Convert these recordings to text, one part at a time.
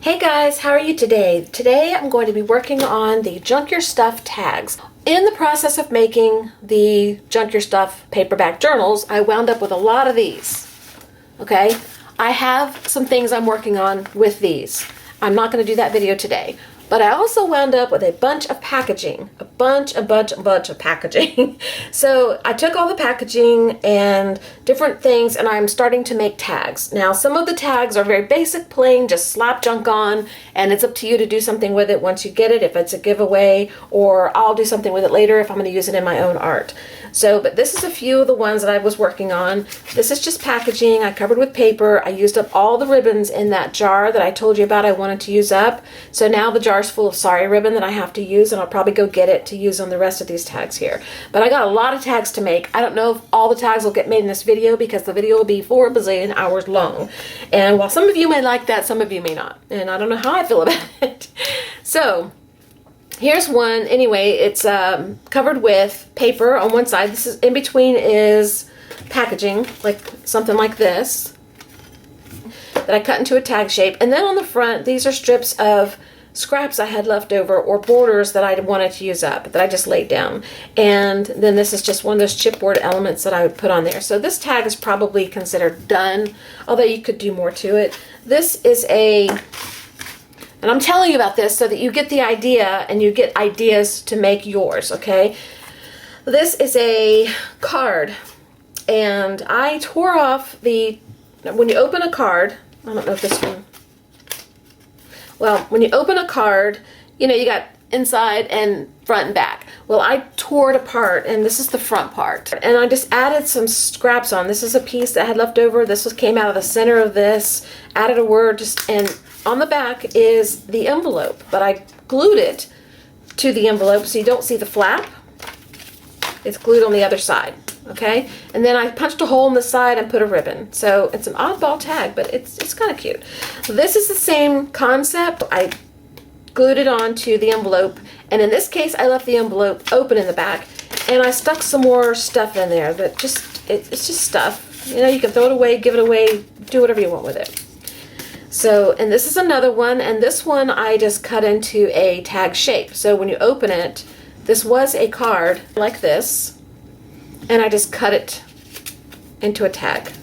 Hey guys, how are you today? Today I'm going to be working on the Junk Your Stuff tags. In the process of making the Junk Your Stuff paperback journals, I wound up with a lot of these. Okay, I have some things I'm working on with these. I'm not going to do that video today. But I also wound up with a bunch of packaging, a bunch of packaging. So I took all the packaging and different things and I'm starting to make tags. Now some of the tags are very basic, plain, just slap junk on, and it's up to you to do something with it once you get it, if it's a giveaway, or I'll do something with it later if I'm going to use it in my own art. So, but this is a few of the ones that I was working on. This is just packaging. I covered with paper. I used up all the ribbons in that jar that I told you about I wanted to use up. So now the jar's full of sorry ribbon that I have to use, and I'll probably go get it to use on the rest of these tags here. But I got a lot of tags to make. I don't know if all the tags will get made in this video because the video will be 4 bazillion hours long. And while some of you may like that, some of you may not. And I don't know how I feel about it. So here's one. Anyway, it's covered with paper on one side. This is in between is packaging, like something like this, that I cut into a tag shape. And then on the front, these are strips of scraps I had left over or borders that I wanted to use up that I just laid down. And then this is just one of those chipboard elements that I would put on there. So this tag is probably considered done, although you could do more to it. This is and I'm telling you about this so that you get the idea and you get ideas to make yours, okay? This is a card, and I tore off when you open a card, I don't know if this one, well, when you open a card, you know, you got inside and front and back. Well, I tore it apart, and this is the front part. And I just added some scraps on. This is a piece that I had left over. Came out of the center of this. Added a word, and on the back is the envelope. But I glued it to the envelope so you don't see the flap. It's glued on the other side, okay? And then I punched a hole in the side and put a ribbon. So it's an oddball tag, but it's kind of cute. This is the same concept. I glued it onto the envelope, and in this case I left the envelope open in the back, and I stuck some more stuff in there that it's just stuff. You know, you can throw it away, give it away, do whatever you want with it. So, and this is another one, and this one I just cut into a tag shape. So when you open it, this was a card like this, and I just cut it into a tag.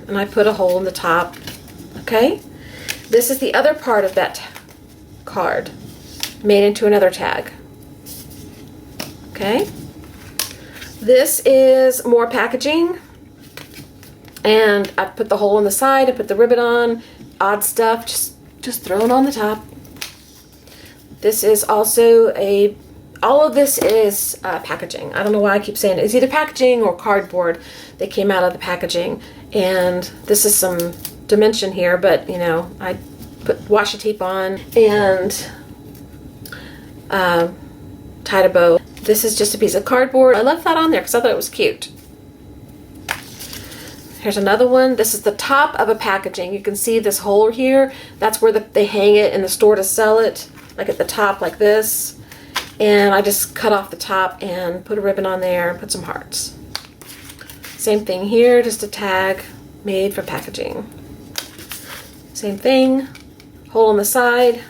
And I put a hole in the top, okay? This is the other part of that card made into another tag, okay? This is more packaging, and I put the hole in the side, I put the ribbon on, odd stuff, just thrown on the top. This is also all of this is packaging. I don't know why I keep saying it. It's either packaging or cardboard that came out of the packaging. And this is some dimension here, but you know, I put washi tape on and tied a bow. This is just a piece of cardboard. I left that on there because I thought it was cute. Here's another one. This is the top of a packaging. You can see this hole here. That's where they hang it in the store to sell it, like at the top like this. And I just cut off the top and put a ribbon on there and put some hearts. Same thing here, just a tag made for packaging. Same thing, hole on the side.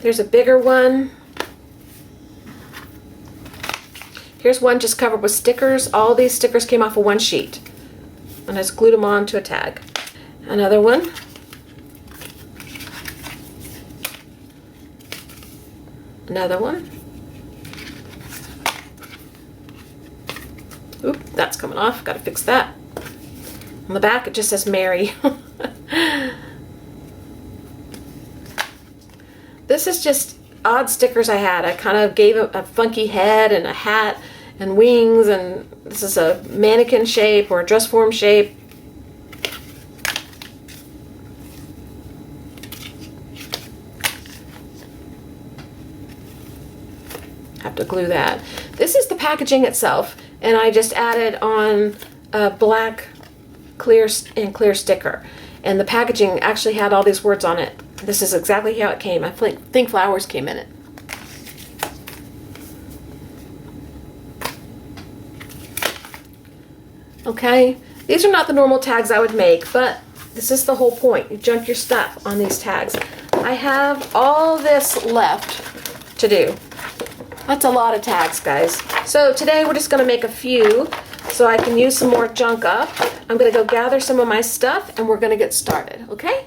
There's a bigger one. Here's one just covered with stickers. All these stickers came off of one sheet, and I just glued them on to a tag. Another one. Another one. Oop, that's coming off. Got to fix that. On the back, it just says Mary. This is just odd stickers I had. I kind of gave a funky head and a hat and wings, and this is a mannequin shape or a dress form shape. Have to glue that. This is the packaging itself, and I just added on a black clear sticker, and the packaging actually had all these words on it. This is exactly how it came. I think flowers came in it. Okay, these are not the normal tags I would make, but This is the whole point. You junk your stuff on these tags. I have all this left to do. That's a lot of tags, guys. So today we're just going to make a few so I can use some more junk up. I'm going to go gather some of my stuff and we're going to get started, okay?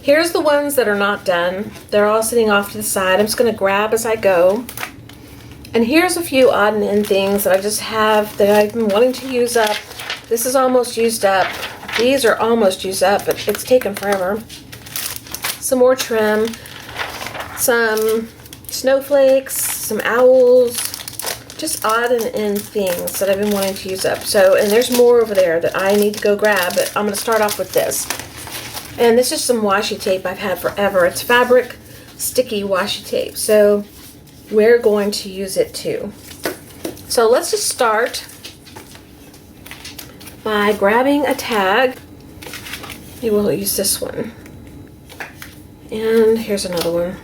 Here's the ones that are not done. They're all sitting off to the side. I'm just going to grab as I go. And here's a few odd and end things that I just have that I've been wanting to use up. This is almost used up. These are almost used up, but it's taken forever. Some more trim, some snowflakes, some owls, just odd and end things that I've been wanting to use up. So, and there's more over there that I need to go grab, but I'm going to start off with this. And this is some washi tape I've had forever. It's fabric sticky washi tape. So we're going to use it too. So let's just start by grabbing a tag. We will use this one. And here's another one.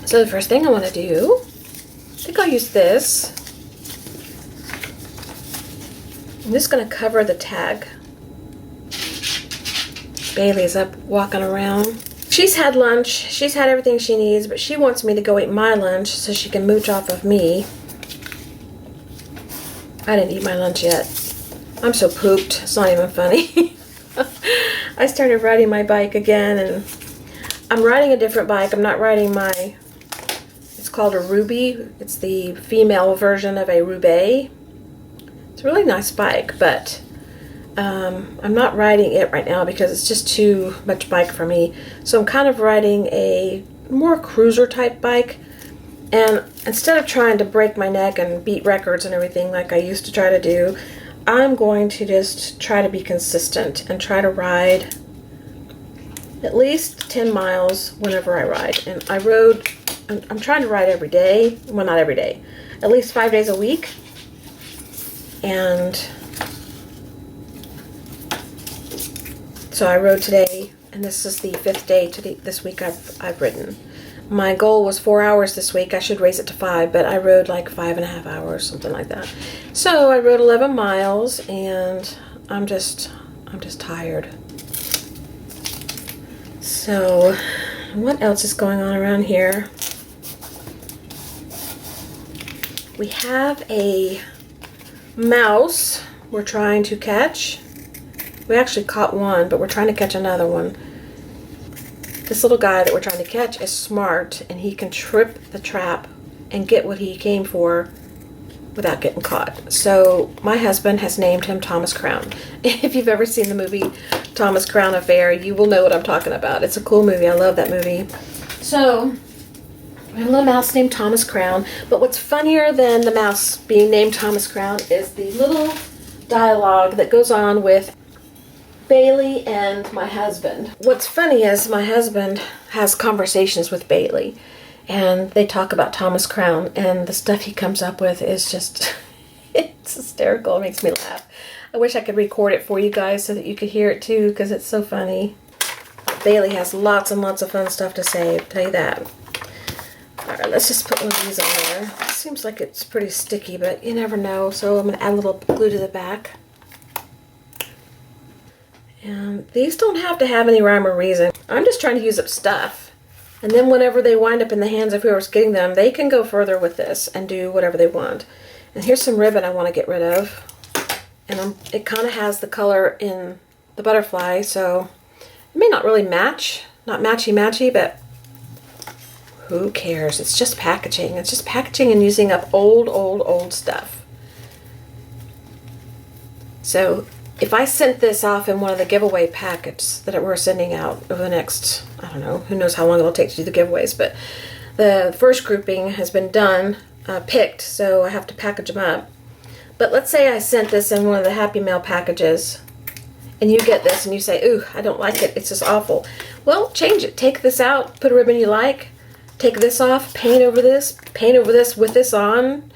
So the first thing I want to do, I think I'll use this. I'm just going to cover the tag. Bailey's up walking around. She's had lunch. She's had everything she needs, but she wants me to go eat my lunch so she can mooch off of me. I didn't eat my lunch yet. I'm so pooped. It's not even funny. I started riding my bike again, and I'm riding a different bike. I'm not riding my, it's called a Ruby. It's the female version of a Roubaix. It's a really nice bike, but I'm not riding it right now because it's just too much bike for me. So I'm kind of riding a more cruiser type bike. And instead of trying to break my neck and beat records and everything like I used to try to do, I'm going to just try to be consistent and try to ride at least 10 miles whenever I ride. And I'm trying to ride every day. Well, not every day. At least 5 days a week. And so I rode today, and this is the 5th day this week I've ridden. My goal was 4 hours this week. I should raise it to 5, but I rode like 5.5 hours, something like that. So I rode 11 miles, and I'm just tired. So what else is going on around here? We have a mouse we're trying to catch. We actually caught one, but we're trying to catch another one. This little guy that we're trying to catch is smart, and he can trip the trap and get what he came for without getting caught. So my husband has named him Thomas Crown. If you've ever seen the movie Thomas Crown Affair, you will know what I'm talking about. It's a cool movie. I love that movie. So we have a little mouse named Thomas Crown. But what's funnier than the mouse being named Thomas Crown is the little dialogue that goes on with Bailey and my husband. What's funny is my husband has conversations with Bailey, and they talk about Thomas Crown, and the stuff he comes up with is just, it's hysterical. It makes me laugh. I wish I could record it for you guys so that you could hear it too, because it's so funny. Bailey has lots and lots of fun stuff to say, I'll tell you that. Alright, let's just put one of these on there. It seems like it's pretty sticky, but you never know, so I'm going to add a little glue to the back. And these don't have to have any rhyme or reason. I'm just trying to use up stuff. And then whenever they wind up in the hands of whoever's getting them, they can go further with this and do whatever they want. And here's some ribbon I want to get rid of. And it kind of has the color in the butterfly, so it may not really match. Not matchy-matchy, but who cares? It's just packaging. It's just packaging and using up old stuff. So if I sent this off in one of the giveaway packets that we're sending out over the next, I don't know, who knows how long it'll take to do the giveaways, but the first grouping has been done, picked, so I have to package them up. But let's say I sent this in one of the Happy Mail packages, and you get this and you say, ooh, I don't like it, it's just awful. Well, change it. Take this out, put a ribbon you like, take this off, paint over this with this on,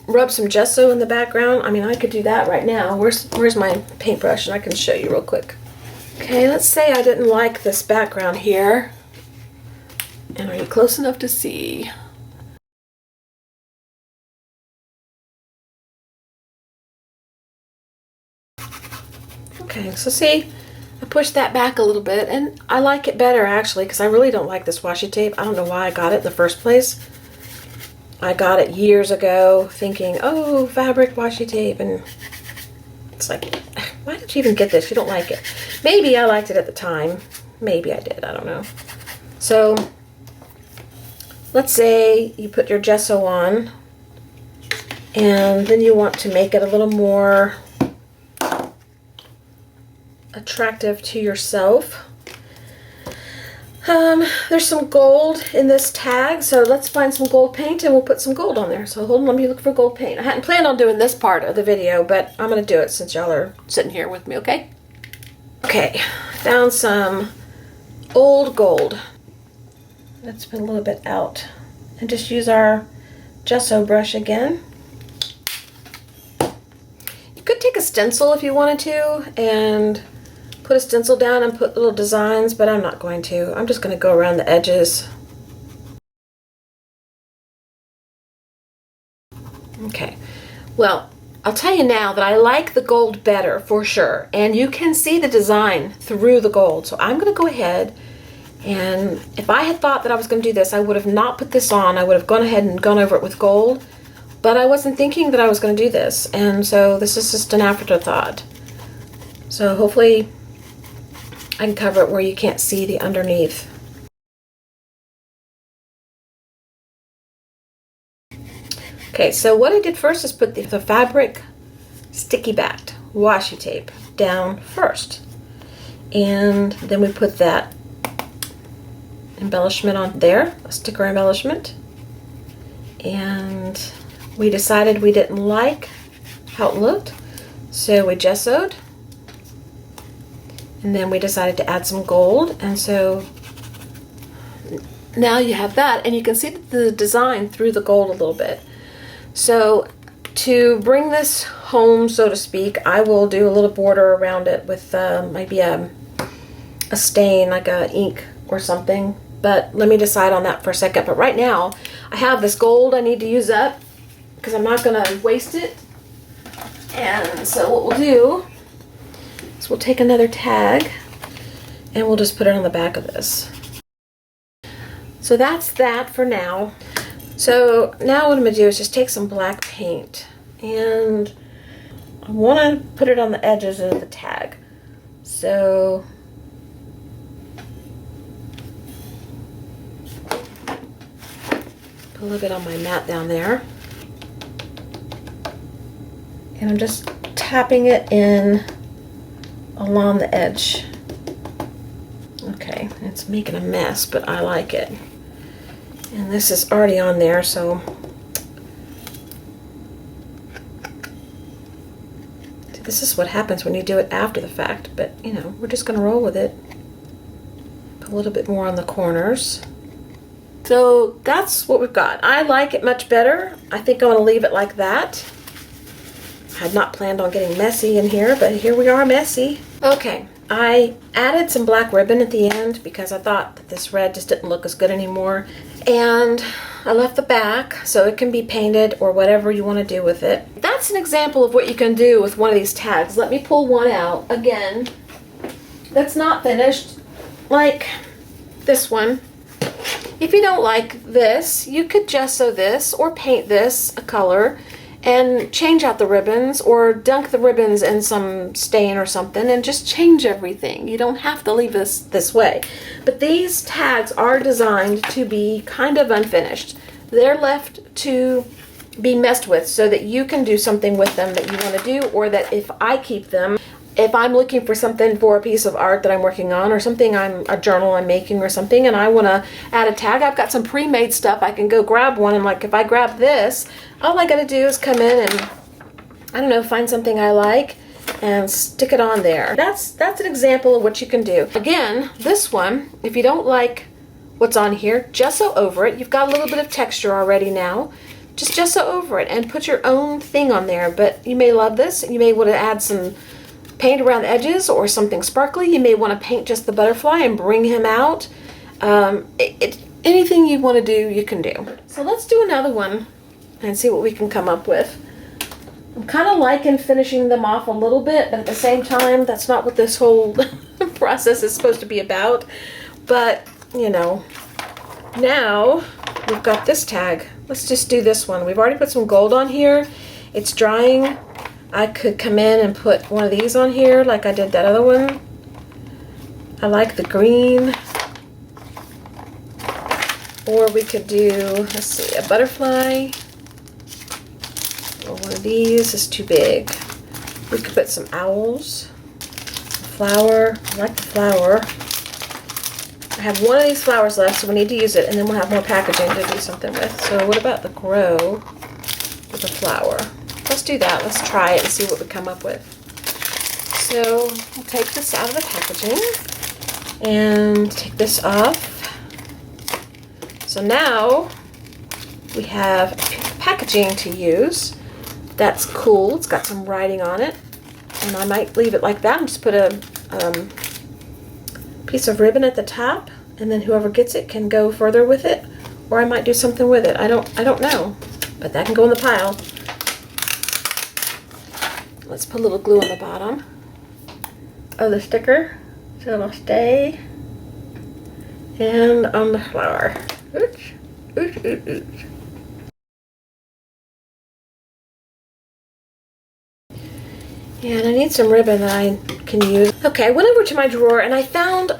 rub some gesso in the background. I mean, I could do that right now. Where's my paintbrush? And I can show you real quick. Okay, let's say I didn't like this background here. And are you close enough to see? Okay, so see, I pushed that back a little bit, and I like it better actually, because I really don't like this washi tape. I don't know why I got it in the first place. I got it years ago thinking, oh, fabric washi tape, and it's like, why did you even get this? You don't like it. Maybe I liked it at the time. Maybe I did, I don't know. So let's say you put your gesso on, and then you want to make it a little more attractive to yourself. There's some gold in this tag, so let's find some gold paint and we'll put some gold on there. So hold on, let me look for gold paint. I hadn't planned on doing this part of the video, but I'm going to do it since y'all are sitting here with me, okay? Okay, found some old gold. Let's put a little bit out and just use our gesso brush again. You could take a stencil if you wanted to and put a stencil down and put little designs, but I'm not going to. I'm just going to go around the edges. Okay, well, I'll tell you now that I like the gold better for sure, and you can see the design through the gold. So I'm going to go ahead, and if I had thought that I was going to do this, I would have not put this on. I would have gone ahead and gone over it with gold, but I wasn't thinking that I was going to do this, and so this is just an afterthought. So hopefully I can cover it where you can't see the underneath. Okay, so what I did first is put the fabric sticky backed washi tape down first. And then we put that embellishment on there, a sticker embellishment. And we decided we didn't like how it looked, so we gessoed. And then we decided to add some gold, and so now you have that, and you can see the design through the gold a little bit. So to bring this home, so to speak, I will do a little border around it with maybe a stain, like a ink or something, but let me decide on that for a second. But right now, I have this gold I need to use up because I'm not going to waste it. And so what we'll do, so we'll take another tag and we'll just put it on the back of this. So that's that for now. So now what I'm going to do is just take some black paint, and I want to put it on the edges of the tag. So put a little bit on my mat down there, and I'm just tapping it in along the edge. Okay, it's making a mess, but I like it. And this is already on there, so this is what happens when you do it after the fact, but you know, we're just going to roll with it. Put a little bit more on the corners. So that's what we've got. I like it much better. I think I'm going to leave it like that. I had not planned on getting messy in here, but here we are messy. Okay, I added some black ribbon at the end because I thought that this red just didn't look as good anymore. And I left the back so it can be painted or whatever you want to do with it. That's an example of what you can do with one of these tags. Let me pull one out again that's not finished, like this one. If you don't like this, you could gesso this or paint this a color and change out the ribbons or dunk the ribbons in some stain or something and just change everything. You don't have to leave this way. But these tags are designed to be kind of unfinished. They're left to be messed with so that you can do something with them that you want to do, or that if I keep them, if I'm looking for something for a piece of art that I'm working on or something, a journal I'm making or something, and I want to add a tag, I've got some pre-made stuff. I can go grab one, and like if I grab this, all I got to do is come in and, I don't know, find something I like and stick it on there. That's an example of what you can do. Again, this one, if you don't like what's on here, gesso over it. You've got a little bit of texture already now. Just gesso over it and put your own thing on there. But you may love this. You may want to add some paint around the edges or something sparkly. You may want to paint just the butterfly and bring him out. Anything you want to do, you can do. So let's do another one and see what we can come up with. I'm kind of liking finishing them off a little bit, but at the same time, that's not what this whole process is supposed to be about. But, you know, now we've got this tag. Let's just do this one. We've already put some gold on here. It's drying. I could come in and put one of these on here like I did that other one. I like the green. Or we could do, let's see, a butterfly. Or one of these is too big. We could put some owls. Flower. I like the flower. I have one of these flowers left, so we need to use it, and then we'll have more packaging to do something with. So what about the grow with a flower? Let's do that. Let's try it and see what we come up with. So we'll take this out of the packaging and take this off. So now we have packaging to use. That's cool. It's got some writing on it. And I might leave it like that and just put a piece of ribbon at the top, and then whoever gets it can go further with it. Or I might do something with it. I don't know. But that can go in the pile. Let's put a little glue on the bottom of the sticker so it'll stay. And on the flower. Ooch, ooch, ooch, ooch. Yeah, and I need some ribbon that I can use. Okay, I went over to my drawer and I found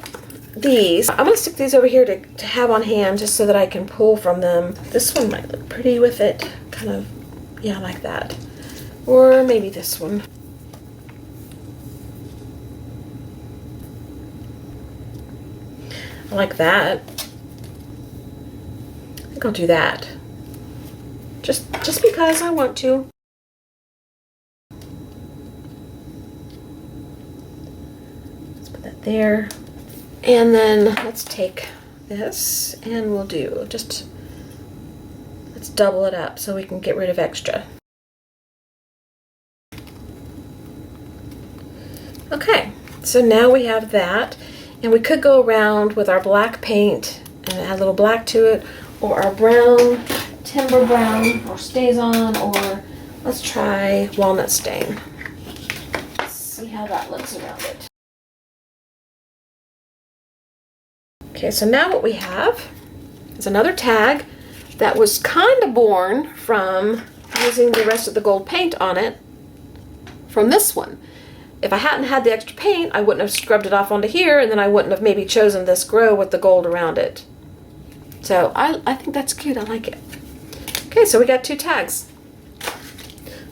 these. I'm going to stick these over here to have on hand just so that I can pull from them. This one might look pretty with it. Kind of, yeah, like that. Or maybe this one. I like that. I think I'll do that. Just because I want to. Let's put that there. And then let's take this and we'll do just, let's double it up so we can get rid of extra. Okay, so now we have that, and we could go around with our black paint and add a little black to it, or our brown, timber brown, or stays on, or let's try walnut stain. Let's see how that looks around it. Okay, so now what we have is another tag that was kind of born from using the rest of the gold paint on it from this one. If I hadn't had the extra paint, I wouldn't have scrubbed it off onto here, and then I wouldn't have maybe chosen this grow with the gold around it. So I think that's cute. I like it. Okay, so we got 2 tags.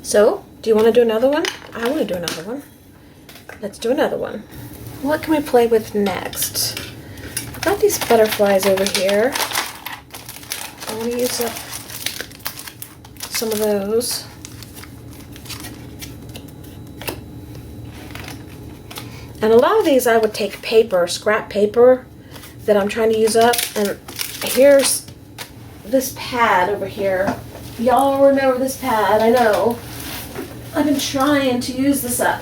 So, do you want to do another one? I want to do another one. Let's do another one. What can we play with next? I've got these butterflies over here. I want to use up some of those. And a lot of these I would take paper, scrap paper that I'm trying to use up. And here's this pad over here. Y'all remember this pad, I know. I've been trying to use this up.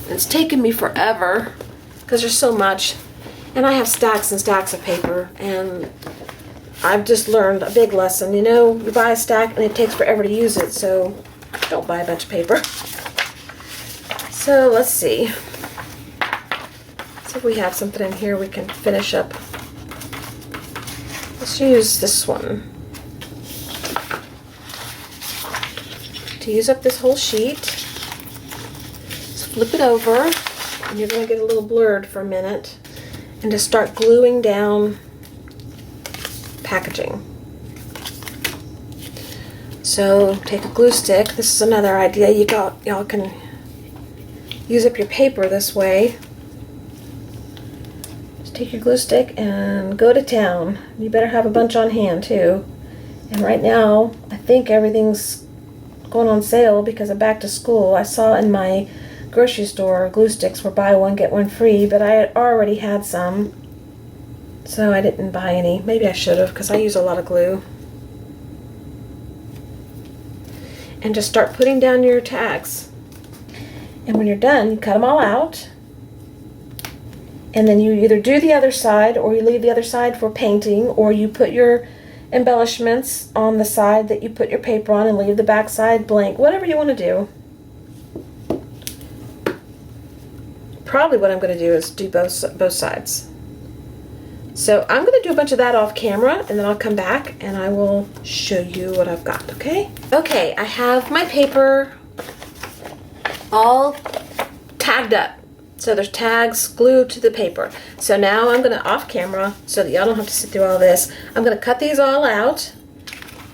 It's taken me forever because there's so much. And I have stacks and stacks of paper, and I've just learned a big lesson. You know, you buy a stack and it takes forever to use it, so don't buy a bunch of paper. So let's see. If we have something in here we can finish up. Let's use this one to use up this whole sheet. Just flip it over, and you're going to get a little blurred for a minute, and just start gluing down packaging. So take a glue stick. This is another idea. Y'all can use up your paper this way. Take your glue stick and go to town. You better have a bunch on hand too. And right now, I think everything's going on sale because of back to school. I saw in my grocery store glue sticks were buy one get one free, but I had already had some, so I didn't buy any. Maybe I should have because I use a lot of glue. And just start putting down your tags. And when you're done, you cut them all out. And then you either do the other side or you leave the other side for painting, or you put your embellishments on the side that you put your paper on and leave the back side blank. Whatever you want to do. Probably what I'm going to do is do both sides. So I'm going to do a bunch of that off camera, and then I'll come back and I will show you what I've got, okay? Okay, I have my paper all tagged up. So there's tags glued to the paper. So now I'm going to, off camera, so that y'all don't have to sit through all this, I'm going to cut these all out,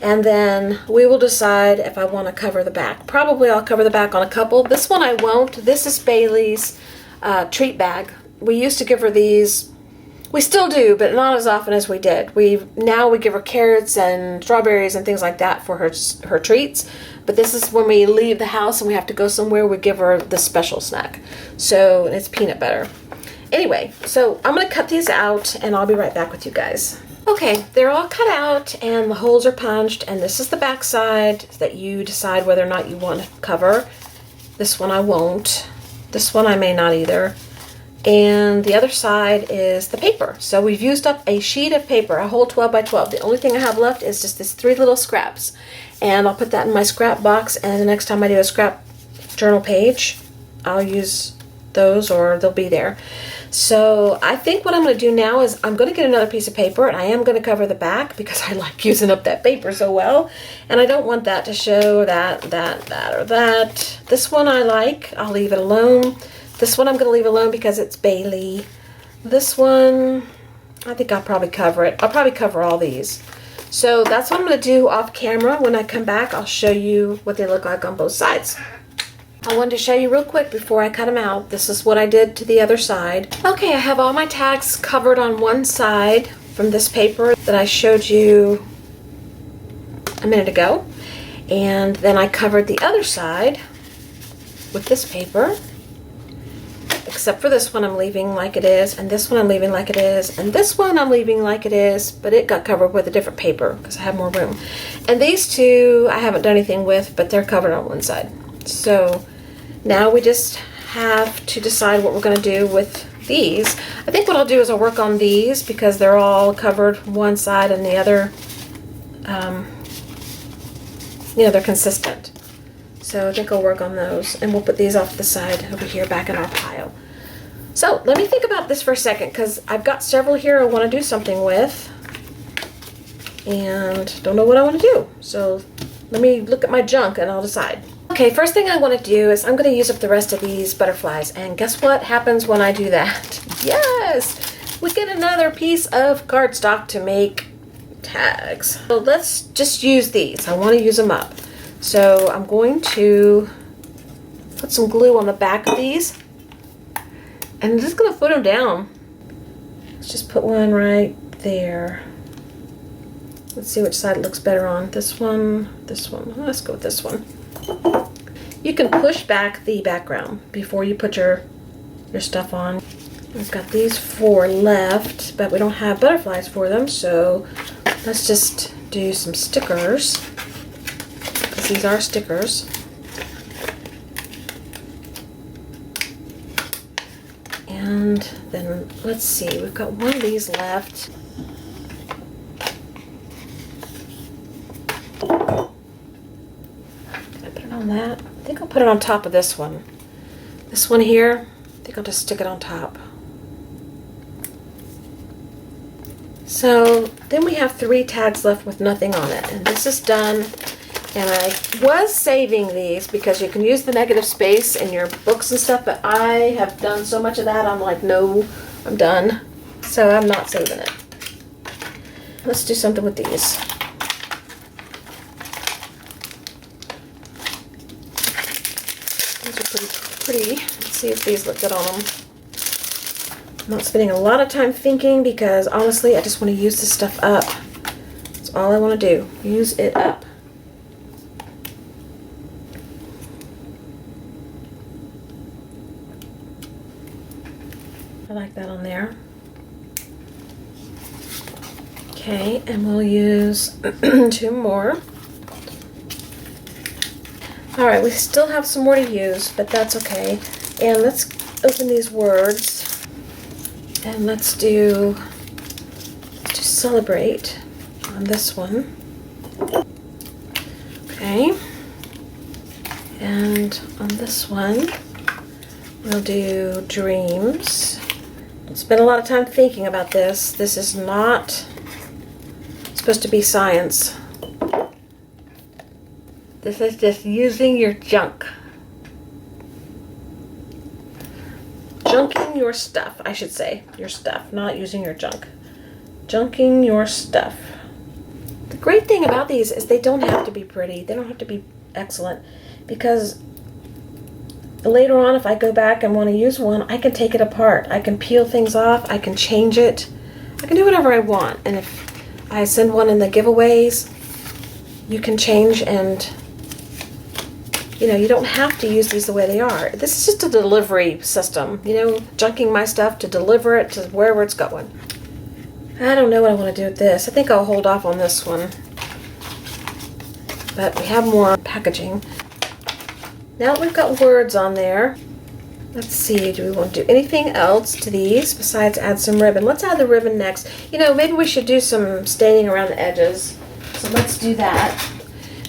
and then we will decide if I want to cover the back. Probably I'll cover the back on a couple. This one I won't. This is Bailey's treat bag. We used to give her these. We still do, but not as often as we did. Now we give her carrots and strawberries and things like that for her treats. But this is when we leave the house and we have to go somewhere, we give her the special snack. So it's peanut butter. Anyway, so I'm going to cut these out and I'll be right back with you guys. Okay, they're all cut out and the holes are punched, and this is the back side that you decide whether or not you want to cover. This one I won't. This one I may not either. And the other side is the paper. So we've used up a sheet of paper, a whole 12 by 12. The only thing I have left is just these 3 little scraps. And I'll put that in my scrap box, and the next time I do a scrap journal page, I'll use those, or they'll be there. So I think what I'm going to do now is I'm going to get another piece of paper, and I am going to cover the back because I like using up that paper so well. And I don't want that to show that, or that. This one I like. I'll leave it alone. This one I'm going to leave alone because it's Bailey. This one, I think I'll probably cover it. I'll probably cover all these. So that's what I'm going to do off camera. When I come back, I'll show you what they look like on both sides. I wanted to show you real quick before I cut them out. This is what I did to the other side. Okay, I have all my tags covered on one side from this paper that I showed you a minute ago. And then I covered the other side with this paper. Except for this one I'm leaving like it is, and this one I'm leaving like it is, and this one I'm leaving like it is, but it got covered with a different paper because I have more room. And these two I haven't done anything with, but they're covered on one side. So now we just have to decide what we're going to do with these. I think what I'll do is I'll work on these because they're all covered one side and the other, they're consistent. So I think I'll work on those, and we'll put these off the side over here back in our pile. So let me think about this for a second, because I've got several here I want to do something with, and don't know what I want to do. So let me look at my junk and I'll decide. Okay, first thing I want to do is I'm going to use up the rest of these butterflies, and guess what happens when I do that? Yes! We get another piece of cardstock to make tags. So let's just use these. I want to use them up. So I'm going to put some glue on the back of these, and I'm just going to put them down. Let's just put one right there. Let's see which side it looks better on. This one, this one. Let's go with this one. You can push back the background before you put your stuff on. We've got these 4 left, but we don't have butterflies for them, so let's just do some stickers. These are stickers. And then let's see, we've got one of these left. Did I put it on that? I think I'll put it on top of this one. This one here, I think I'll just stick it on top. So then we have 3 tags left with nothing on it, and this is done. And I was saving these because you can use the negative space in your books and stuff, but I have done so much of that, I'm like, no, I'm done. So I'm not saving it. Let's do something with these. These are pretty. Let's see if these look good on them. I'm not spending a lot of time thinking because honestly, I just want to use this stuff up. That's all I want to do. Use it up. I like that on there. Okay, and we'll use 2 more. Alright, we still have some more to use, but that's okay. And let's open these words. And let's do celebrate. on this one. Okay. And on this one, we'll do dreams. I spent a lot of time thinking about this. This is not supposed to be science. This is just using your junk. Junking your stuff, I should say. Your stuff, not using your junk. Junking your stuff. The great thing about these is they don't have to be pretty. They don't have to be excellent. Because later on, if I go back and want to use one, I can take it apart. I can peel things off. I can change it. I can do whatever I want. And if I send one in the giveaways, you can change and, you know, you don't have to use these the way they are. This is just a delivery system, you know, junking my stuff to deliver it to wherever it's going. I don't know what I want to do with this. I think I'll hold off on this one. But we have more packaging. Now that we've got words on there, let's see, do we want to do anything else to these besides add some ribbon? Let's add the ribbon next. You know, maybe we should do some staining around the edges. So let's do that.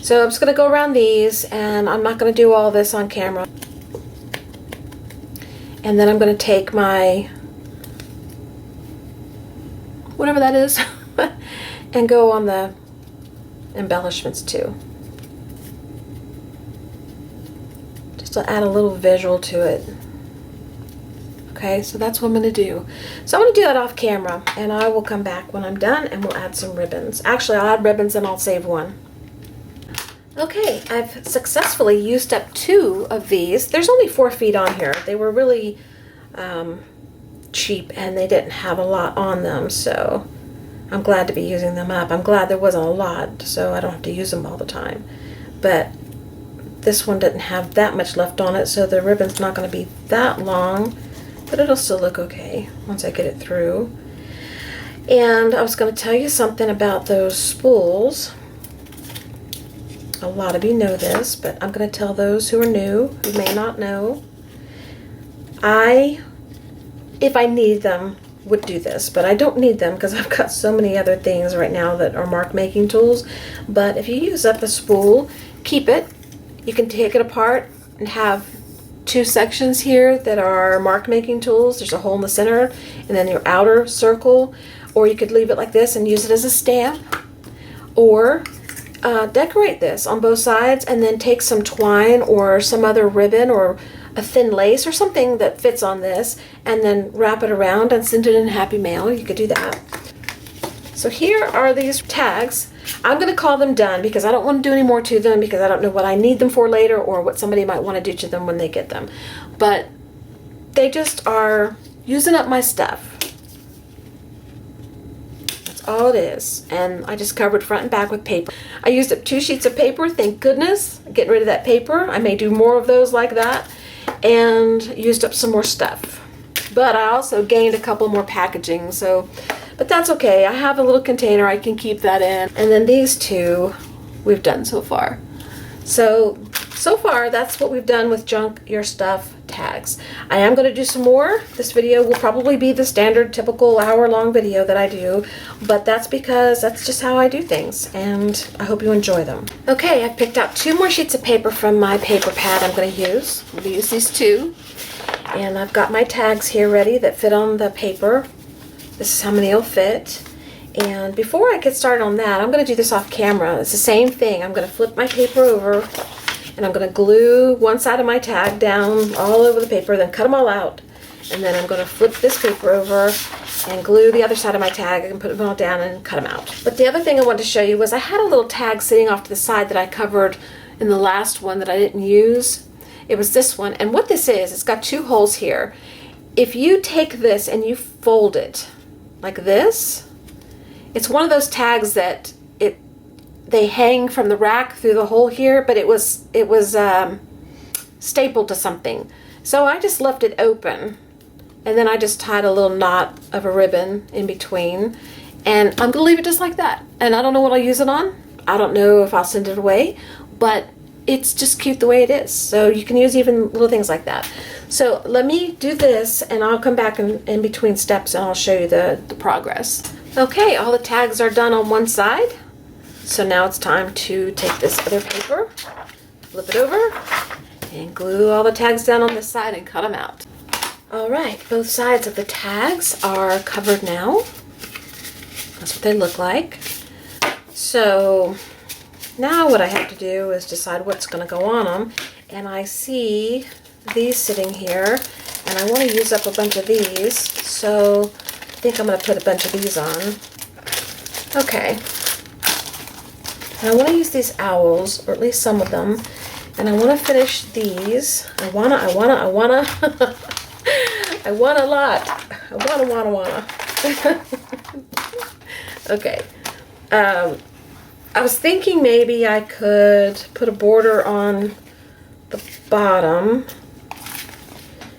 So I'm just going to go around these, and I'm not going to do all this on camera. And then I'm going to take my, whatever that is, and go on the embellishments too. Just to add a little visual to it. Okay, so that's what I'm going to do. So I'm going to do that off camera, and I will come back when I'm done and we'll add some ribbons. Actually, I'll add ribbons and I'll save one. Okay, I've successfully used up 2 of these. There's only 4 feet on here. They were really cheap and they didn't have a lot on them, so I'm glad to be using them up. I'm glad there wasn't a lot, so I don't have to use them all the time. But this one didn't have that much left on it, so the ribbon's not going to be that long, but it'll still look okay once I get it through. And I was going to tell you something about those spools. A lot of you know this, but I'm going to tell those who are new, who may not know. If I need them, would do this, but I don't need them because I've got so many other things right now that are mark making tools. But if you use up a spool, keep it. You can take it apart and have 2 sections here that are mark making tools. There's a hole in the center and then your outer circle, or you could leave it like this and use it as a stamp, or decorate this on both sides and then take some twine or some other ribbon or a thin lace or something that fits on this and then wrap it around and send it in Happy Mail. You could do that. So here are these tags. I'm going to call them done because I don't want to do any more to them because I don't know what I need them for later or what somebody might want to do to them when they get them. But they just are using up my stuff. All it is, and I just covered front and back with paper. I used up 2 sheets of paper, thank goodness. Getting rid of that paper. I may do more of those like that, and used up some more stuff. But I also gained a couple more packaging, but that's okay. I have a little container I can keep that in. And then these 2 we've done so far. So far that's what we've done with Junk Your Stuff tags. I am going to do some more. This video will probably be the standard typical hour-long video that I do, but that's because that's just how I do things, and I hope you enjoy them. Okay, I've picked out 2 more sheets of paper from my paper pad I'm going to use. I'm going to use these 2, and I've got my tags here ready that fit on the paper. This is how many will fit. And before I get started on that, I'm going to do this off camera. It's the same thing. I'm going to flip my paper over, and I'm going to glue one side of my tag down all over the paper, then cut them all out. And then I'm going to flip this paper over and glue the other side of my tag and put them all down and cut them out. But the other thing I wanted to show you was I had a little tag sitting off to the side that I covered in the last one that I didn't use. It was this one. And what this is, it's got 2 holes here. If you take this and you fold it like this, it's one of those tags that they hang from the rack through the hole here, but it was stapled to something. So I just left it open, and then I just tied a little knot of a ribbon in between, and I'm gonna leave it just like that. And I don't know what I'll use it on. I don't know if I'll send it away, but it's just cute the way it is. So you can use even little things like that. So let me do this, and I'll come back in between steps and I'll show you the progress. Okay, all the tags are done on one side. So now it's time to take this other paper, flip it over, and glue all the tags down on this side and cut them out. All right, both sides of the tags are covered now. That's what they look like. So now what I have to do is decide what's going to go on them. And I see these sitting here, and I want to use up a bunch of these. So I think I'm going to put a bunch of these on. Okay. And I want to use these owls, or at least some of them. And I want to finish these. I want a lot. I wanna. Okay. I was thinking maybe I could put a border on the bottom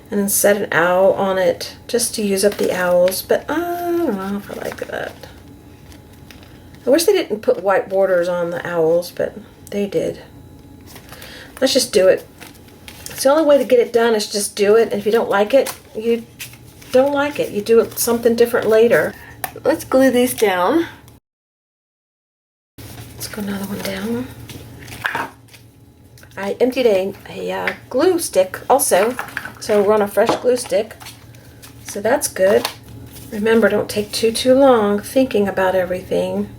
and then set an owl on it just to use up the owls, but I don't know if I like that. I wish they didn't put white borders on the owls, but they did. Let's just do it. It's the only way to get it done is just do it, and if you don't like it, you don't like it. You do it something different later. Let's glue these down. Let's go another one down. I emptied a glue stick also, so we're on a fresh glue stick. So that's good. Remember, don't take too long thinking about everything.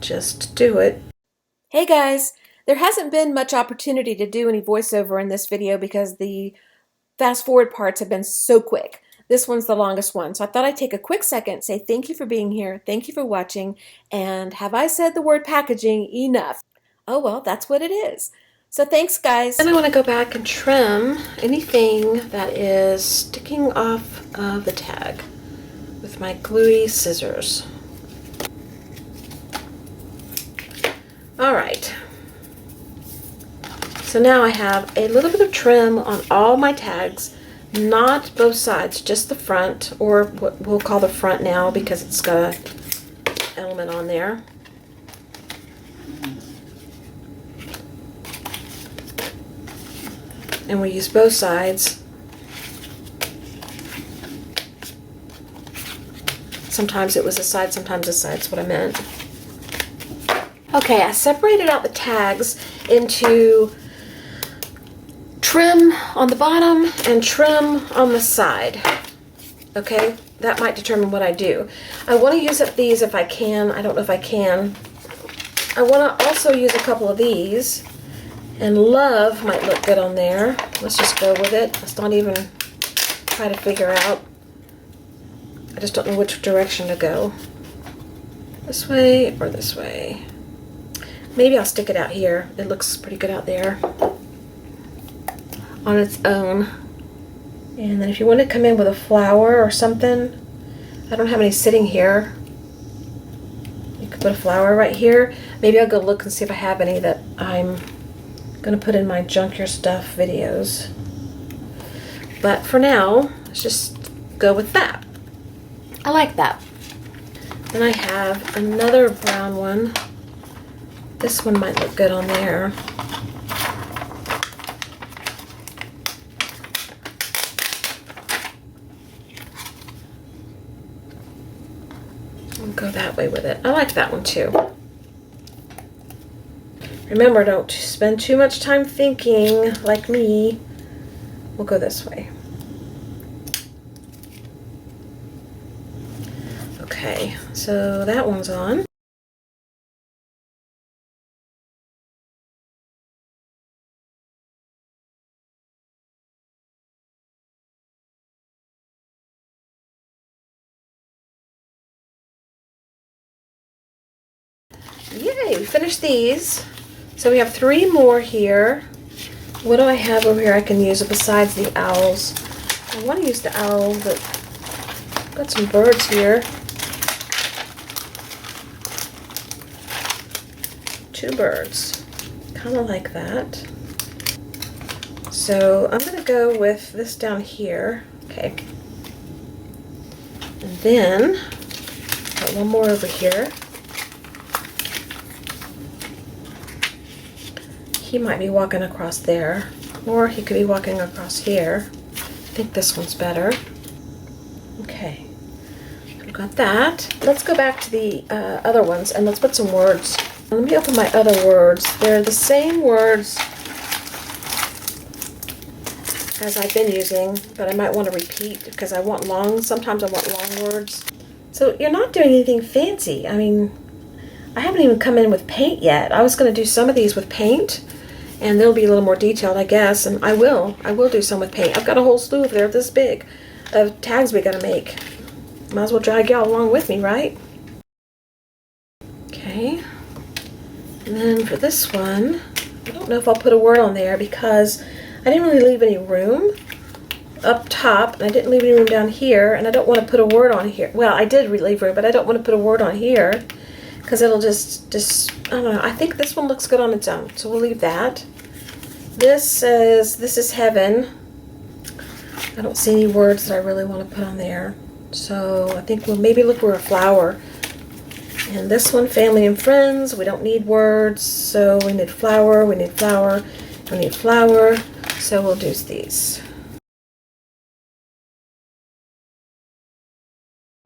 Just do it. Hey guys, there hasn't been much opportunity to do any voiceover in this video because the fast forward parts have been so quick. This one's the longest one, so I thought I'd take a quick second, say thank you for being here, thank you for watching, and have I said the word packaging enough? Oh well, that's what it is. So thanks guys. Then I want to go back and trim anything that is sticking off of the tag with my gluey scissors. Alright, so now I have a little bit of trim on all my tags, not both sides, just the front, or what we'll call the front now because it's got an element on there. And we use both sides. Sometimes it was a side, sometimes a side, that's what I meant. Okay, I separated out the tags into trim on the bottom and trim on the side. Okay, that might determine what I do. I want to use up these if I can. I don't know if I can. I want to also use a couple of these. And love might look good on there. Let's just go with it. Let's not even try to figure out. I just don't know which direction to go. This way or this way. Maybe I'll stick it out here. It looks pretty good out there on its own. And then if you want to come in with a flower or something, I don't have any sitting here. You could put a flower right here. Maybe I'll go look and see if I have any that I'm going to put in my Junk Your Stuff videos. But for now, let's just go with that. I like that. Then I have another brown one. This one might look good on there. I'll go that way with it. I liked that one too. Remember, don't spend too much time thinking like me. We'll go this way. Okay, so that one's on. Yay, we finished these. So we have 3 more here. What do I have over here I can use besides the owls? I want to use the owl, but I've got some birds here. 2 birds. Kind of like that. So I'm going to go with this down here. Okay. And then, got one more over here. He might be walking across there, or he could be walking across here. I think this one's better. Okay. Got that. Let's go back to the other ones and let's put some words. Let me open my other words. They're the same words as I've been using, but I might want to repeat because I want long, sometimes I want long words. So you're not doing anything fancy. I mean, I haven't even come in with paint yet. I was going to do some of these with paint, and they'll be a little more detailed, I guess, and I will do some with paint. I've got a whole slew there this big of tags we got to make. Might as well drag y'all along with me, right? Okay. And then for this one, I don't know if I'll put a word on there because I didn't really leave any room up top, and I didn't leave any room down here, and I don't want to put a word on here. Well, I did leave room, but I don't want to put a word on here because it'll just, I don't know. I think this one looks good on its own, so we'll leave that. This says, this is heaven. I don't see any words that I really want to put on there. So I think we'll maybe look for a flower. And this one, family and friends, we don't need words, so we need flower, we need flower, we need flower, so we'll do these.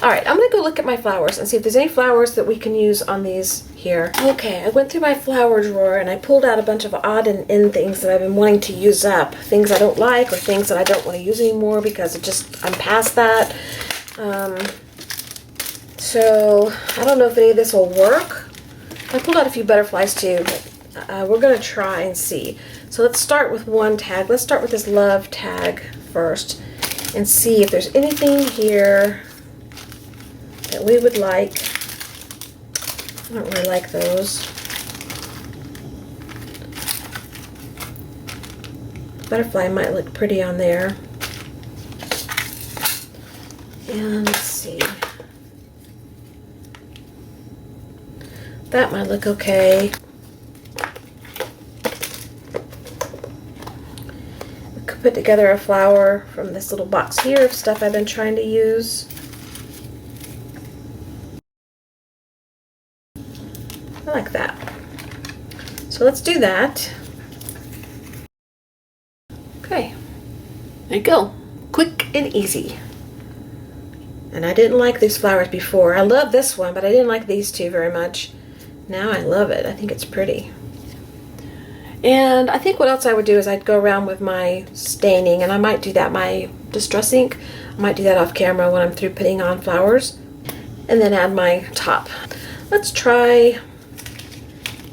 Alright, I'm going to go look at my flowers and see if there's any flowers that we can use on these here. Okay, I went through my flower drawer and I pulled out a bunch of odd and end things that I've been wanting to use up. Things I don't like or things that I don't want to use anymore because I'm past that. So, I don't know if any of this will work. I pulled out a few butterflies too, but we're going to try and see. So let's start with one tag. Let's start with this love tag first and see if there's anything here that we would like. I don't really like those. Butterfly might look pretty on there. And let's see. That might look okay. We could put together a flower from this little box here of stuff I've been trying to use. I like that. So let's do that. Okay. There you go. Quick and easy. And I didn't like these flowers before. I love this one, but I didn't like these two very much. Now I love it. I think it's pretty. And I think what else I would do is I'd go around with my staining, and I might do that, my distress ink. I might do that off camera when I'm through putting on flowers. And then add my top. Let's try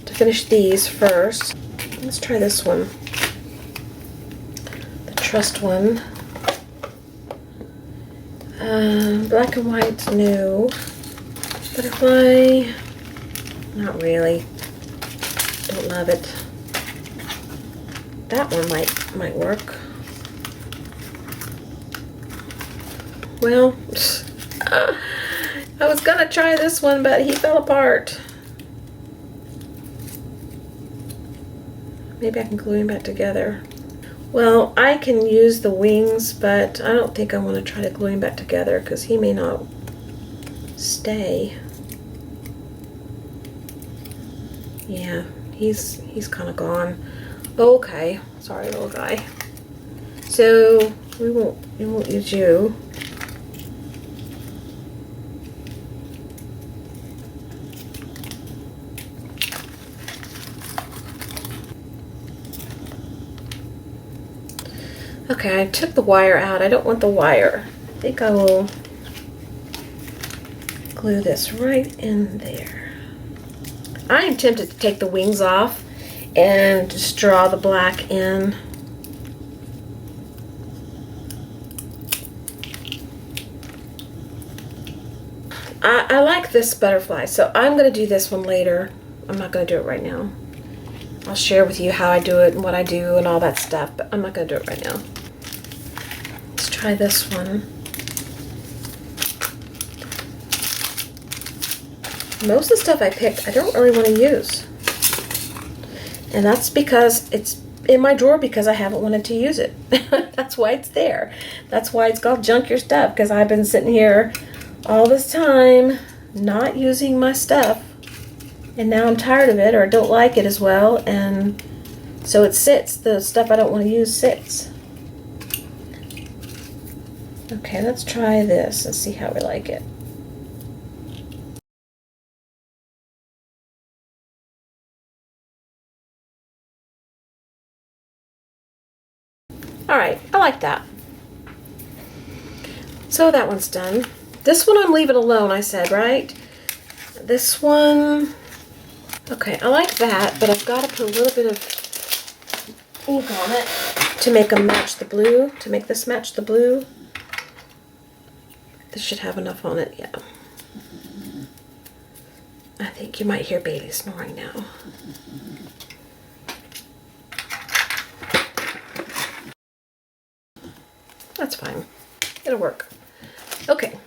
to finish these first. Let's try this one. The trust one. Black and white, no. Butterfly, not really. Don't love it. That one might work. Well, I was gonna try this one, but he fell apart. Maybe I can glue him back together. Well, I can use the wings, but I don't think I want to try to glue him back together because he may not stay. Yeah, he's kind of gone. Okay, sorry, little guy. So we won't use you. Okay, I took the wire out. I don't want the wire. I think I will glue this right in there. I am tempted to take the wings off and just draw the black in. I like this butterfly, so I'm going to do this one later. I'm not going to do it right now. I'll share with you how I do it and what I do and all that stuff, but I'm not going to do it right now. Let's try this one. Most of the stuff I picked, I don't really want to use. And that's because it's in my drawer because I haven't wanted to use it. That's why it's there. That's why it's called Junk Your Stuff, because I've been sitting here all this time not using my stuff. And now I'm tired of it or don't like it as well, and so it sits. The stuff I don't want to use sits. Okay, let's try this and see how we like it. All right, I like that. So that one's done. This one I'm leaving alone, I said, right? This one, okay, I like that, but I've got to put a little bit of ink on it to make them match the blue, to make this match the blue. This should have enough on it, yeah. I think you might hear Bailey snoring now. That's fine. It'll work. Okay.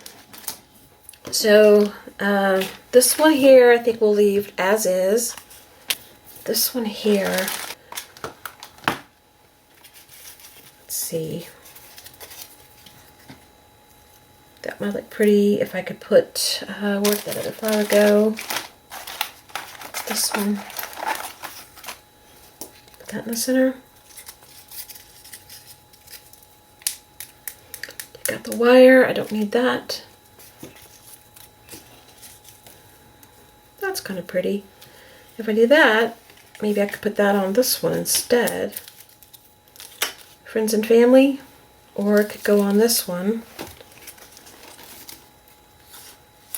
So this one here I think we'll leave as is. This one here, let's see. That might look pretty if I could put, where'd that other flower go? This one. Put that in the center. Got the wire, I don't need that. That's kind of pretty. If I do that, maybe I could put that on this one instead. Friends and family, or it could go on this one.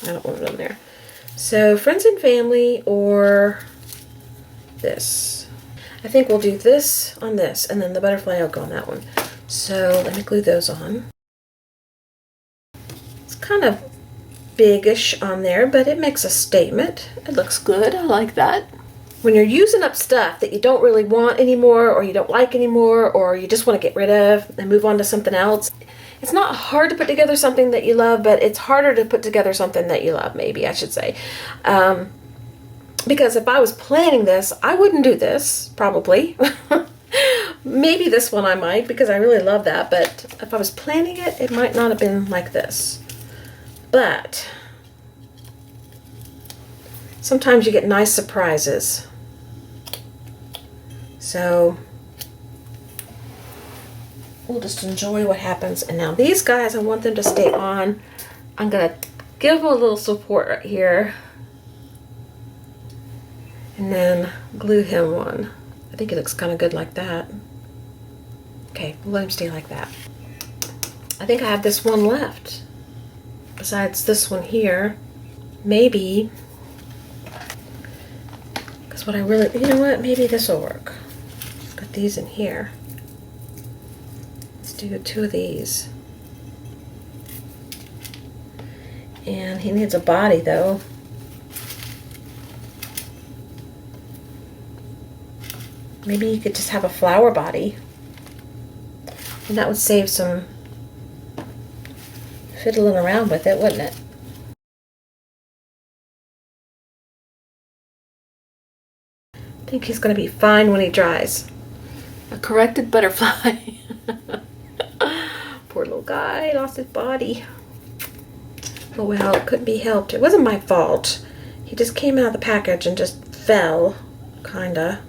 I don't want it on there. So friends and family or this. I think we'll do this on this and then the butterfly will go on that one. So let me glue those on. It's kind of biggish on there, but it makes a statement. It looks good. I like that. When you're using up stuff that you don't really want anymore or you don't like anymore or you just want to get rid of and move on to something else, it's not hard to put together something that you love, but it's harder to put together something that you love, maybe I should say. Because if I was planning this, I wouldn't do this, probably. Maybe this one I might, because I really love that, but if I was planning it, it might not have been like this. But sometimes you get nice surprises. So we'll just enjoy what happens. And now these guys, I want them to stay on. I'm going to give them a little support right here. And then glue him one. I think it looks kind of good like that. Okay, we'll let him stay like that. I think I have this one left. Besides this one here. Maybe. Because what I really, you know what? Maybe this will work. Put these in here. Let's do 2 of these. And he needs a body though. Maybe you could just have a flower body. And that would save some fiddling around with it, wouldn't it? I think he's going to be fine when he dries. A corrected butterfly. Poor little guy, lost his body. Oh well, it couldn't be helped. It wasn't my fault. He just came out of the package and just fell, kinda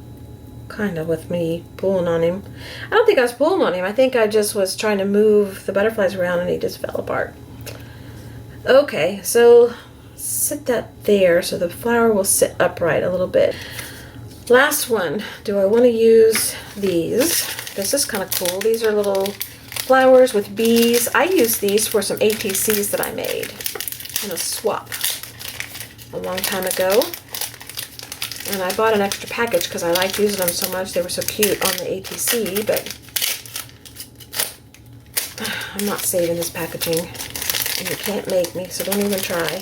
with me pulling on him. I don't think I was pulling on him. I think I just was trying to move the butterflies around and he just fell apart. Okay, so sit that there so the flower will sit upright a little bit. Last one. Do I want to use these? This is kind of cool. These are little flowers with bees. I used these for some ATCs that I made in a swap a long time ago. And I bought an extra package because I liked using them so much. They were so cute on the ATC, but I'm not saving this packaging. And you can't make me, so don't even try.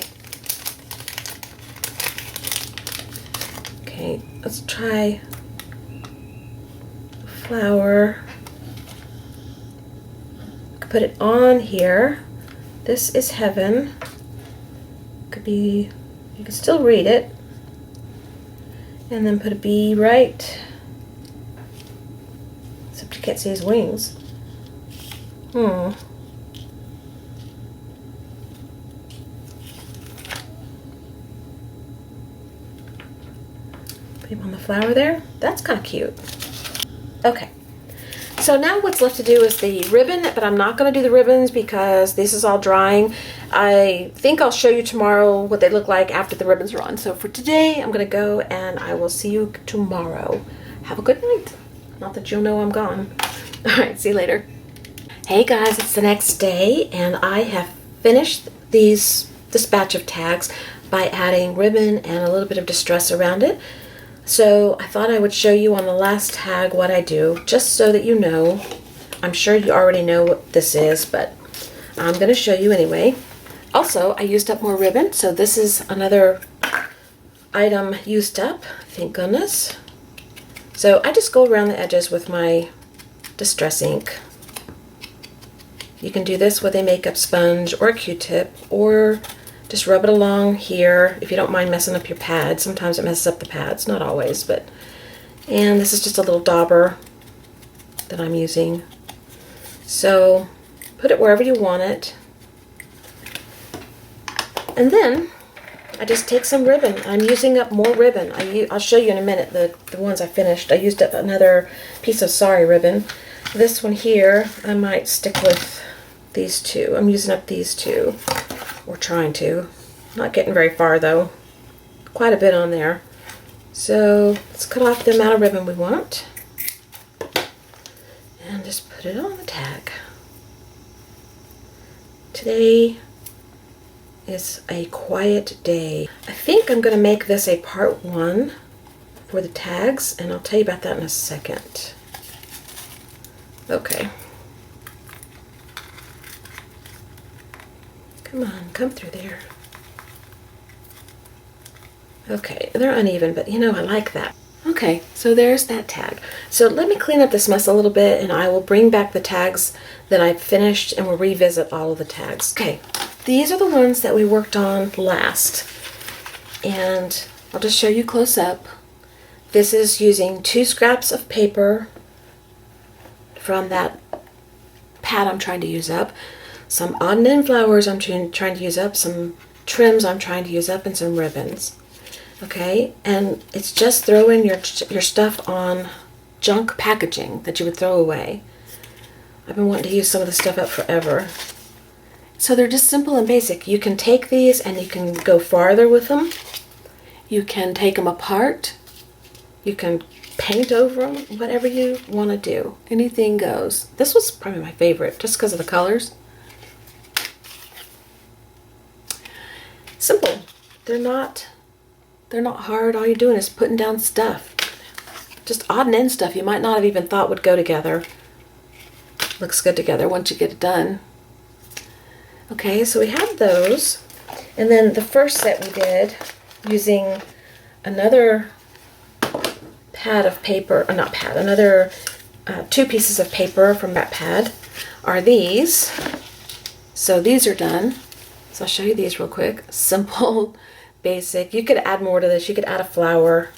Okay, let's try a flower. Put it on here. This is heaven. Could be, you can still read it. And then put a bee right, except you can't see his wings. Put him on the flower there. That's kind of cute. Okay. So now what's left to do is the ribbon, but I'm not going to do the ribbons because this is all drying. I think I'll show you tomorrow what they look like after the ribbons are on. So for today, I'm going to go and I will see you tomorrow. Have a good night. Not that you'll know I'm gone. All right, see you later. Hey guys, it's the next day and I have finished this batch of tags by adding ribbon and a little bit of distress around it. So I thought I would show you on the last tag what I do, just so that you know. I'm sure you already know what this is, but I'm going to show you anyway. Also, I used up more ribbon, so this is another item used up, thank goodness. So I just go around the edges with my distress ink. You can do this with a makeup sponge or a Q-tip, or just rub it along here if you don't mind messing up your pads. Sometimes it messes up the pads, not always, but. And this is just a little dauber that I'm using. So put it wherever you want it. And then I just take some ribbon. I'm using up more ribbon. I'll show you in a minute the ones I finished. I used up another piece of Sorry ribbon. This one here, I might stick with these two. I'm using up these two, or trying to. Not getting very far though. Quite a bit on there. So let's cut off the amount of ribbon we want. And just put it on the tag. Today is a quiet day. I think I'm going to make this a part 1 for the tags, and I'll tell you about that in a second. Okay. Come on, come through there. Okay, they're uneven, but you know, I like that. Okay, so there's that tag. So let me clean up this mess a little bit, and I will bring back the tags that I've finished, and we'll revisit all of the tags. Okay, these are the ones that we worked on last, and I'll just show you close up. This is using 2 scraps of paper from that pad I'm trying to use up, some odd and end flowers I'm trying to use up, some trims I'm trying to use up, and some ribbons. Okay, and it's just throwing your stuff on junk packaging that you would throw away. I've been wanting to use some of this stuff up forever. So they're just simple and basic. You can take these and you can go farther with them. You can take them apart. You can paint over them, whatever you want to do. Anything goes. This was probably my favorite just because of the colors. Simple. They're not hard. All you're doing is putting down stuff. Just odd and end stuff you might not have even thought would go together. Looks good together once you get it done. Okay, so we have those. And then the first set we did using another pad of paper, or not pad, another 2 pieces of paper from that pad are these. So these are done. So I'll show you these real quick. Simple, basic. You could add more to this. You could add a flower.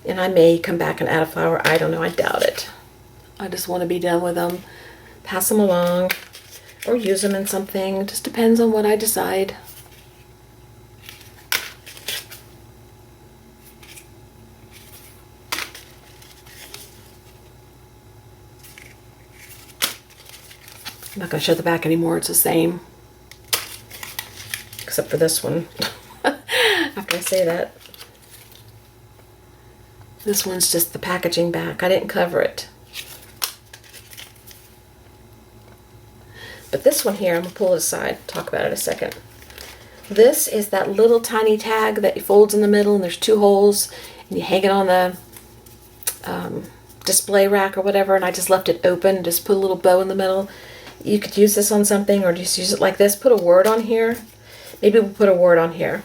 And I may come back and add a flower. I don't know. I doubt it. I just want to be done with them. Pass them along. Or use them in something. It just depends on what I decide. I'm not going to show the back anymore. It's the same. Except for this one. After I say that. This one's just the packaging back. I didn't cover it. But this one here, I'm going to pull it aside. Talk about it in a second. This is that little tiny tag that folds in the middle and there's 2 holes. And you hang it on the display rack or whatever. And I just left it open. Just put a little bow in the middle. You could use this on something or just use it like this. Put a word on here. Maybe we'll put a word on here.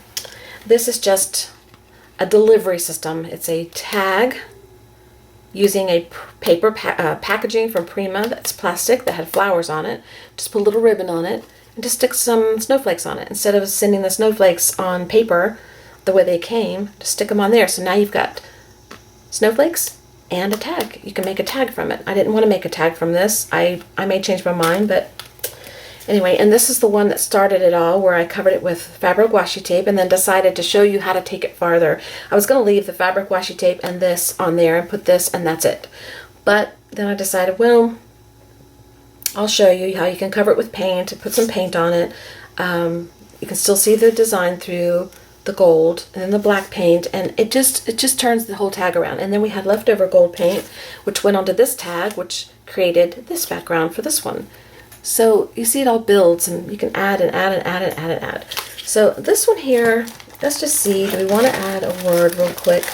This is just a delivery system. It's a tag using a paper packaging from Prima that's plastic that had flowers on it. Just put a little ribbon on it and just stick some snowflakes on it. Instead of sending the snowflakes on paper the way they came, just stick them on there. So now you've got snowflakes and a tag. You can make a tag from it. I didn't want to make a tag from this. I may change my mind, but anyway, and this is the one that started it all, where I covered it with fabric washi tape and then decided to show you how to take it farther. I was going to leave the fabric washi tape and this on there and put this and that's it. But then I decided, well, I'll show you how you can cover it with paint, put some paint on it. You can still see the design through the gold and then the black paint, and it just turns the whole tag around. And then we had leftover gold paint, which went onto this tag, which created this background for this one. So you see it all builds, and you can add and add and add and add and add. So this one here, let's just see, do we want to add a word real quick?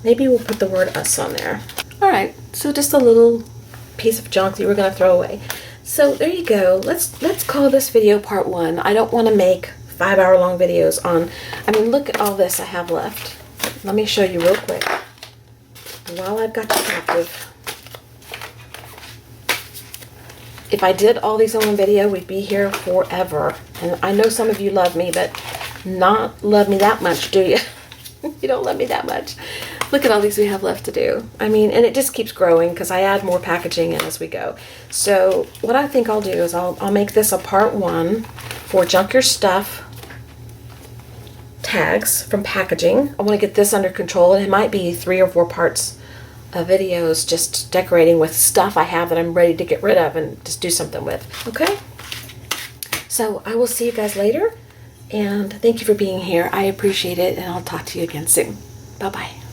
Maybe we'll put the word us on there. All right, so just a little piece of junk that we're going to throw away. So there you go. Let's call this video part 1. I don't want to make 5-hour-long videos on, I mean, look at all this I have left. Let me show you real quick while I've got you captive. If I did all these on one video, we'd be here forever. And I know some of you love me, but not love me that much, do you? You don't love me that much. Look at all these we have left to do. I mean, and it just keeps growing because I add more packaging in as we go. So what I think I'll do is I'll make this a part 1 for Junk Your Stuff tags from packaging. I want to get this under control, and it might be 3 or 4 parts of videos just decorating with stuff I have that I'm ready to get rid of and just do something with. Okay? So I will see you guys later, and thank you for being here. I appreciate it, and I'll talk to you again soon. Bye-bye.